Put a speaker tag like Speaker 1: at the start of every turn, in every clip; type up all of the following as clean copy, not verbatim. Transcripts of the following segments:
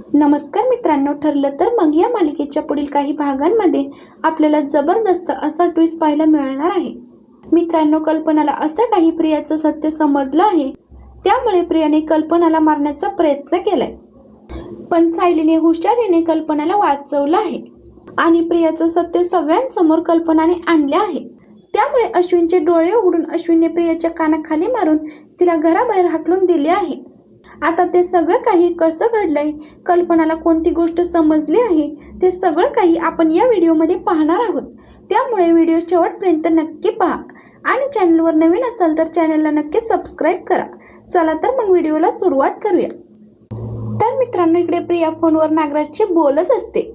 Speaker 1: नमस्कार मित्रांनो, ठरलं तर मग या मालिकेच्या पुढील काही भागांमध्ये आपल्याला जबरदस्त असा ट्विस्ट पाहायला मिळणार आहे. मित्रांनो, कल्पनाला असं काही प्रियाचं सत्य समजलं आहे. त्यामुळे प्रियाने कल्पनाला मारण्याचा प्रयत्न केलाय, पण सायलीने हुशारीने कल्पनाला वाचवलं आहे आणि प्रियाचं सत्य सगळ्यांसमोर कल्पनाने आणले आहे. त्यामुळे अश्विनचे डोळे उघडून अश्विनने प्रियाच्या कानाखाली मारून तिला घराबाहेर हाकलून दिले आहे. आता ते सगळं काही कसं घडलंय, कल्पनाला कोणती गोष्ट समजली आहे, ते सगळं काही आपण या व्हिडिओमध्ये पाहणार आहोत. त्यामुळे व्हिडिओ शेवटपर्यंत नक्की पहा आणि चॅनलवर नवीन असाल तर चॅनलला नक्की सबस्क्राईब करा. चला तर मग व्हिडिओला सुरुवात करूया. तर मित्रांनो, इकडे प्रिया फोनवर नागराजशी बोलत असते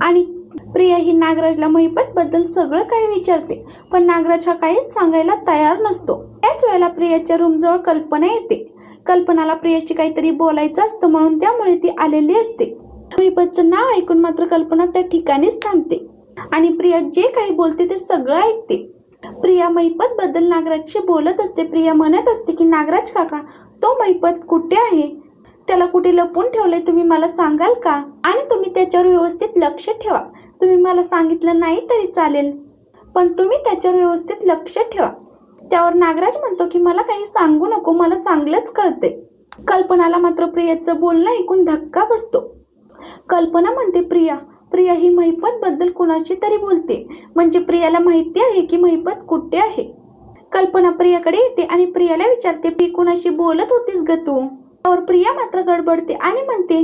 Speaker 1: आणि प्रिया ही नागराजला महिपत बद्दल सगळं काही विचारते, पण नागराज हा काहीच सांगायला तयार नसतो. त्याच वेळेला प्रियाच्या रूमजवळ कल्पना येते. कल्पनाला प्रियाशी काहीतरी बोलायचं असतं म्हणून त्यामुळे ती आलेली असते. महिपतचं नाव ऐकून मात्र कल्पना त्या ठिकाणीच थांबते आणि प्रिया जे काही बोलते ते सगळं ऐकते. प्रिया महिपत बद्दल नागराजशी बोलत असते. प्रिया म्हणत असते की नागराज काका, तो महिपत कुठे आहे? त्याला कुठे लपून ठेवलंय, तुम्ही मला सांगाल का? आणि तुम्ही त्याच्यावर व्यवस्थित लक्ष ठेवा. तुम्ही मला सांगितलं नाही तरी चालेल, पण तुम्ही त्याच्यावर व्यवस्थित लक्ष ठेवा. त्यावर नागराज म्हणतो की मला काही सांगू नको, मला चांगलंच कळते. कल्पनाला मात्र प्रियाचं बोलणं ऐकून धक्का बसतो. कल्पना म्हणते, प्रिया ही महिपत बद्दल कुणाशी तरी बोलते, म्हणजे प्रियाला माहिती आहे की महिपत कुठे आहे. कल्पना प्रियाकडे येते आणि प्रियाला विचारते, प्रिया कुणाशी बोलत होतीस ग तू? त्यावर प्रिया मात्र गडबडते आणि म्हणते,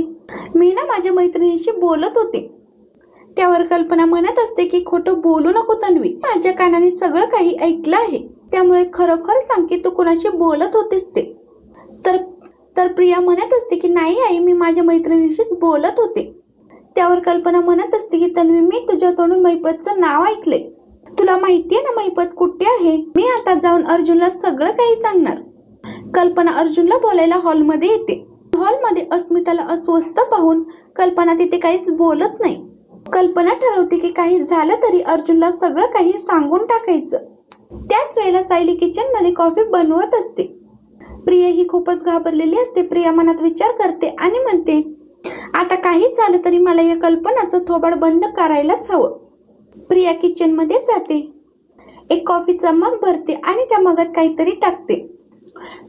Speaker 1: मी ना माझ्या मैत्रिणीशी बोलत होते. त्यावर कल्पना म्हणत असते की खोटं बोलू नको तन्वी, माझ्या कानाने सगळं काही ऐकलं आहे, त्यामुळे खरोखर सांग की तू कुणाशी बोलत होतीस ते. तर प्रिया म्हणत असते की नाही आई, मी माझ्या मैत्रिणीशीच बोलत होते. त्यावर कल्पना म्हणत असते की तन्वी, मी तुझ्या तोंडून महिपतचं नाव ऐकले. तुला माहितीये ना महिपत कुठे आहे? मी आता जाऊन अर्जुनला सगळं काही सांगणार. कल्पना अर्जुनला बोलायला हॉलमध्ये येते. हॉलमध्ये अस्मिताला अस्वस्थ पाहून कल्पना तिथे काहीच बोलत नाही. कल्पना ठरवते की काही झालं तरी अर्जुनला सगळं काही सांगून टाकायचं. त्याच वेळेला सायली किचन मध्ये कॉफी बनवत असते. प्रिया ही खूपच घाबरलेली असते. प्रिया मनात विचार करते आणि म्हणते, आता काही झालं तरी मला या कल्पनाचं थोबाड बंद करायलाच हवं. प्रिया किचन मध्ये जाते, एक कॉफीचा मग भरते आणि त्या मगात काहीतरी टाकते.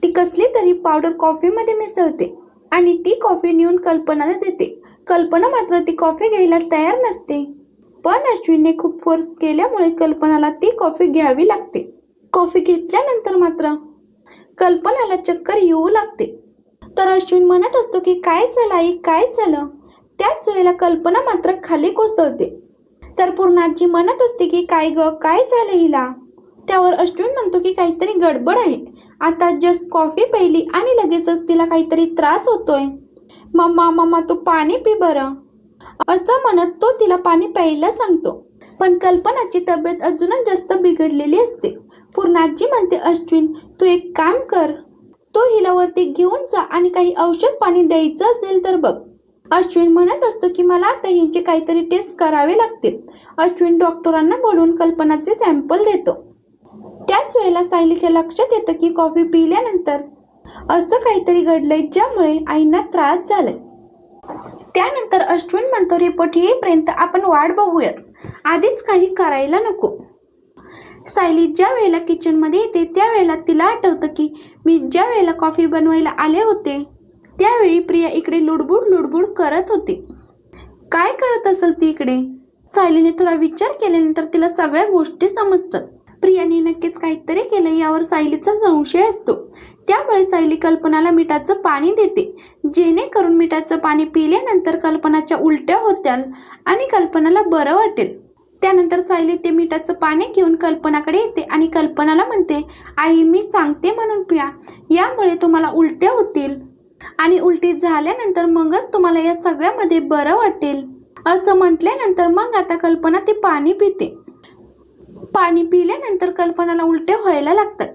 Speaker 1: ती कसली तरी पावडर कॉफी मध्ये मिसळते आणि ती कॉफी नेऊन कल्पनाला देते. कल्पना मात्र ती कॉफी घ्यायला तयार नसते, पण अश्विनने खूप फोर्स केल्यामुळे कल्पनाला ती कॉफी घ्यावी लागते. कॉफी घेतल्यानंतर मात्र कल्पनाला चक्कर येऊ लागते. तर अश्विन म्हणत असतो की काय झालं आई, काय झालं? त्याच वेळेला कल्पना मात्र खाली कोसळते. तर पूर्णाजी म्हणत असते की काय ग, काय झालं हिला? त्यावर अश्विन म्हणतो की काहीतरी गडबड आहे, आता जस्ट कॉफी प्यायली आणि लगेचच तिला काहीतरी त्रास होतोय. मम्मा तू पाणी पी बरं, असं म्हणत तो तिला पाणी प्यायला सांगतो. पण कल्पनाची तब्येत अजूनच जास्त बिघडलेली असते. पूर्णाजी म्हणते, अश्विन तू एक काम कर, तो हिला वरती घेऊन जा आणि काही औषध पाणी द्यायचं असेल तर बघ. अश्विन म्हणत असतो की मला आता हिंचे काहीतरी टेस्ट करावे लागतील. अश्विन डॉक्टरांना बोलवून कल्पनाचे सॅम्पल देतो. त्याच वेळेला सायलीच्या लक्षात येतं की कॉफी पिल्यानंतर असं काहीतरी घडलंय ज्यामुळे आईंना त्रास झालाय. त्यानंतर अश्विन म्हणतो, रिपोर्ट येईपर्यंत आपण वाट बघूयात, आधीच काही करायला नको. सायली ज्या वेळेला किचन मध्ये येते त्यावेळेला तिला आठवतं की मी ज्या वेळेला कॉफी बनवायला आले होते त्यावेळी प्रिया इकडे लुडबुड करत होती. काय करत असेल ती इकडे? सायलीने थोडा विचार केल्यानंतर तिला सगळ्या गोष्टी समजतात. प्रियाने नक्कीच काहीतरी केलं यावर सायलीचा संशय असतो. त्यामुळे सायली कल्पनाला मिठाचं पाणी देते, जेणेकरून मिठाचं पाणी पिल्यानंतर कल्पनाच्या उलट्या होत्याल आणि कल्पनाला बरं वाटेल. त्यानंतर सायली ते मिठाचं पाणी घेऊन कल्पनाकडे येते आणि कल्पनाला म्हणते, आई मी सांगते म्हणून पिया, यामुळे तुम्हाला उलट्या होतील आणि उलटी झाल्यानंतर मगच तुम्हाला या सगळ्यामध्ये बरं वाटेल. असं म्हटल्यानंतर मग आता कल्पना ते पाणी पिते. पाणी पिल्यानंतर कल्पनाला उलट्या व्हायला लागतात.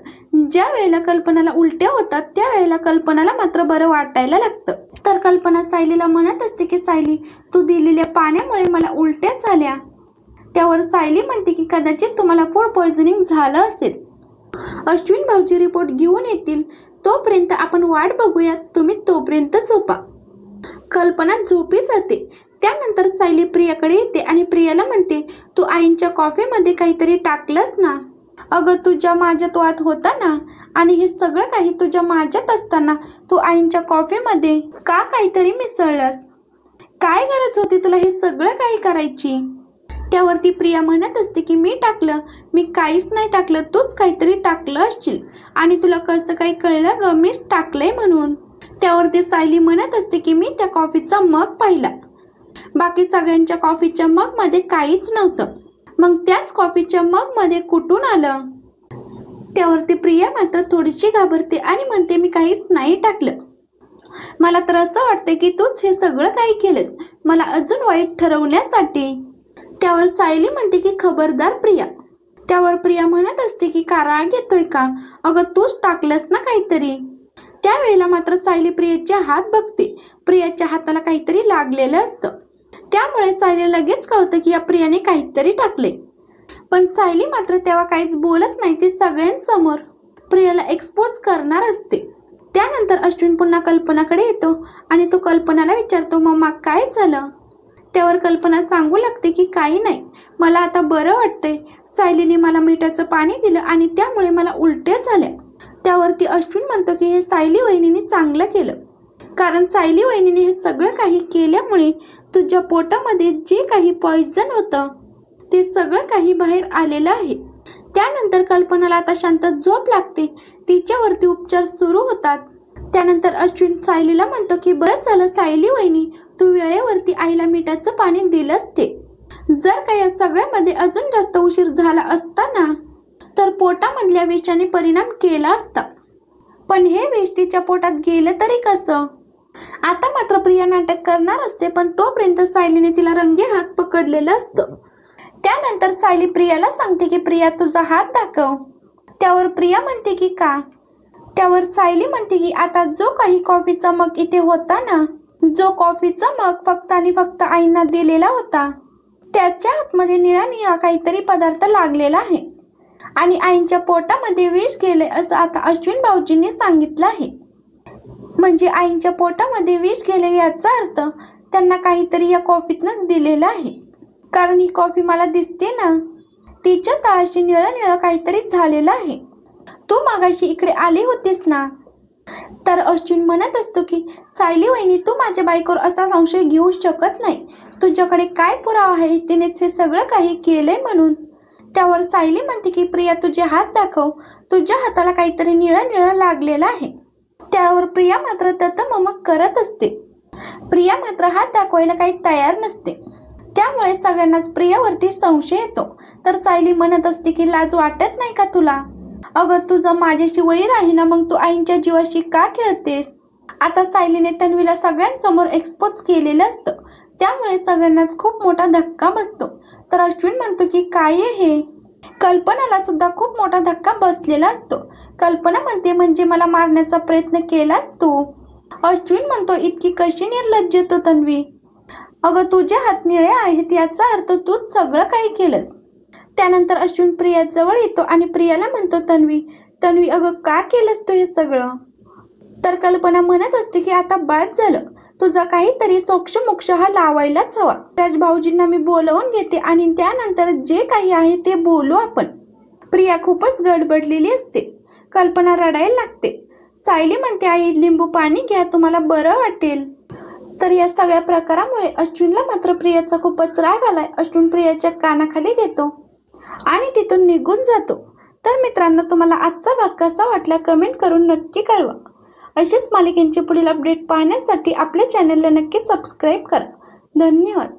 Speaker 1: ज्या वेळेला कल्पनाला उलट्या होतात त्यावेळेला कल्पनाला मात्र बरं वाटायला लागतं. तर कल्पना सायलीला म्हणत असते की सायली, तू दिलेल्या पाण्यामुळे मला उलट्या झाल्या. त्यावर सायली म्हणते की कदाचित तुम्हाला फूड पॉइझनिंग झालं असेल. अश्विन भाऊजी रिपोर्ट घेऊन येतील, तोपर्यंत आपण वाट बघूयात, तुम्ही तोपर्यंत झोपा. कल्पना झोपी जाते. त्यानंतर सायली प्रियाकडे येते आणि प्रियाला म्हणते, तू आईंच्या कॉफीमध्ये काहीतरी टाकलंस ना? अगं तुझ्या माझ्यात वाद होता ना, आणि हे सगळं काही तुझ्या माझ्यात असताना तू आईंच्या कॉफीमध्ये का काहीतरी मिसळलंस? काय गरज होती तुला हे सगळं काही करायची? त्यावरती प्रिया म्हणत असते की मी टाकलं? मी काहीच नाही टाकलं, तूच काहीतरी टाकलं असशील, आणि तुला कसं काही कळलं ग मीच टाकलंय म्हणून? त्यावरती सायली म्हणत असते की मी त्या कॉफीचा मग पाहिला, बाकी सगळ्यांच्या कॉफीच्या मग मध्ये काहीच नव्हतं, मग त्याच कॉफीच्या मग मध्ये कुठून आलं? त्यावरती प्रिया मात्र थोडीशी घाबरते आणि म्हणते मी काहीच नाही टाकलं, मला तर असं वाटतंय की तूच हे सगळं काही केलंस मला अजून वाईट ठरवण्यासाठी. त्यावर सायली म्हणते की खबरदार प्रिया. त्यावर प्रिया म्हणत असते की का राग येतोय का? अगं तूच टाकलंस ना काहीतरी. त्यावेळेला मात्र सायली प्रियाचे हात बघते. प्रियाच्या हाताला काहीतरी लागलेलं असतं. त्यामुळे सायली लगेच कळतं की या प्रियाने काहीतरी टाकले. पण सायली मात्र तेव्हा काहीच बोलत नाही. ती सगळ्यांसमोर प्रियाला एक्सपोज करणार असते. त्यानंतर अश्विन पुन्हा कल्पनाकडे येतो आणि तो कल्पनाला विचारतो, मम्मा काय झालं? त्यावर कल्पना सांगू लागते की काही नाही, मला आता बरं वाटतंय. सायलीने मला मिठाचं पाणी दिलं आणि त्यामुळे मला उलट्या झाल्या. त्यावरती अश्विन म्हणतो की हे सायली वहिनीने चांगलं केलं, कारण सायली वहिनीने हे सगळं काही केल्यामुळे तुझ्या पोटामध्ये जे काही पॉइझन होतं ते सगळं काही बाहेर आलेलं आहे. त्यानंतर कल्पनाला आता शांत झोप लागते. तिच्यावरती उपचार सुरू होतात. त्यानंतर अश्विन सायलीला म्हणतो की बरं झालं सायली वहिनी, तू वेळेवरती आईला मिठाचं पाणी दिलंस ते. जर का या सगळ्यामध्ये अजून जास्त उशीर झाला असता ना, तर पोटामधल्या विषाने परिणाम केला असता. पण हे विष तिच्या पोटात गेलं तरी कसं? आता मात्र प्रिया नाटक करणार असते, पण तोपर्यंत सायलीने तिला रंगे हात पकडलेलं असतं. त्यानंतर सायली प्रियाला सांगते की प्रिया तुझा हात दाखव. त्यावर प्रिया म्हणते की का? त्यावर सायली म्हणते की आता जो काही कॉफीचा मग इथे होता ना, जो कॉफीचा मग फक्त आणि फक्त आईंना दिलेला होता, त्याच्या आतमध्ये निळा निळा काहीतरी पदार्थ लागलेला आहे आणि आईंच्या पोटामध्ये विष गेले असं आता अश्विन भाऊजींनी सांगितलं आहे. म्हणजे आईंच्या पोटामध्ये विष गेले याचा अर्थ त्यांना काहीतरी या कॉफीतनं दिलेलं आहे, कारण ही कॉफी मला दिसते ना, तिच्या तळाशी निळं निळं काहीतरी झालेलं आहे. तू मागाशी इकडे आली होतीस ना? तर अश्विन म्हणत असतो की सायली वहिनी, तू माझ्या बायकोवर असा संशय घेऊ शकत नाही. तुझ्याकडे काय पुरावा आहे तिनेच हे सगळं काही केलंय म्हणून? त्यावर सायली म्हणते की प्रिया तुझे हात दाखव, तुझ्या हाताला काहीतरी निळं निळं लागलेलं आहे. त्यावर प्रिया मात्र ततममक करत असते. प्रिया मात्र हात दाखवायला काही तयार नसते. त्यामुळे सगळ्यांनाच प्रियावरती संशय येतो. तर सायली म्हणत असते की लाज वाटत नाही का तुला? अगं तुझं माझ्याशी वैर आहे ना, मग तू आईंच्या जीवाशी का खेळतेस? आता सायलीने तन्वीला सगळ्यांसमोर एक्सपोज केलेलं असतं. त्यामुळे सगळ्यांनाच खूप मोठा धक्का बसतो. तर अश्विन म्हणतो की काय हे? कल्पनाला सुद्धा खूप मोठा धक्का बसलेला असतो. कल्पना म्हणते म्हणजे मला मारण्याचा प्रयत्न केलास तू? अश्विन म्हणतो इतकी कशी निर्लज्ज तू तन्वी? अगं तुझे हात निळे आहेत याचा अर्थ तूच सगळं काही केलंस. त्यानंतर अश्विन प्रिया जवळ येतो आणि प्रियाला म्हणतो तन्वी अगं का केलंस तू हे सगळं? तर कल्पना म्हणत असते की आता बाद झालं, तुझा काहीतरी सोक्षमोक्ष हा लावायलाच हवा. राजभाऊजींना मी बोलवून घेते आणि त्यानंतर जे काही आहे ते बोलू आपण. प्रिया खूपच गडबडलेली असते. कल्पना रडायला लागते. सायली म्हणते आई लिंबू पाणी घ्या, तुम्हाला बरं वाटेल. तर या सगळ्या प्रकारामुळे अश्विनला मात्र प्रियाचा खूपच राग आलाय. अश्विन प्रियाच्या कानाखाली देतो आणि तिथून निघून जातो. तर मित्रांनो, तुम्हाला आजचा भाग कसा वाटला कमेंट करून नक्की कळवा. असेच मालिकेंचे पुढील अपडेट पाहण्यासाठी आपल्या चॅनलला नक्की सबस्क्राईब करा. धन्यवाद.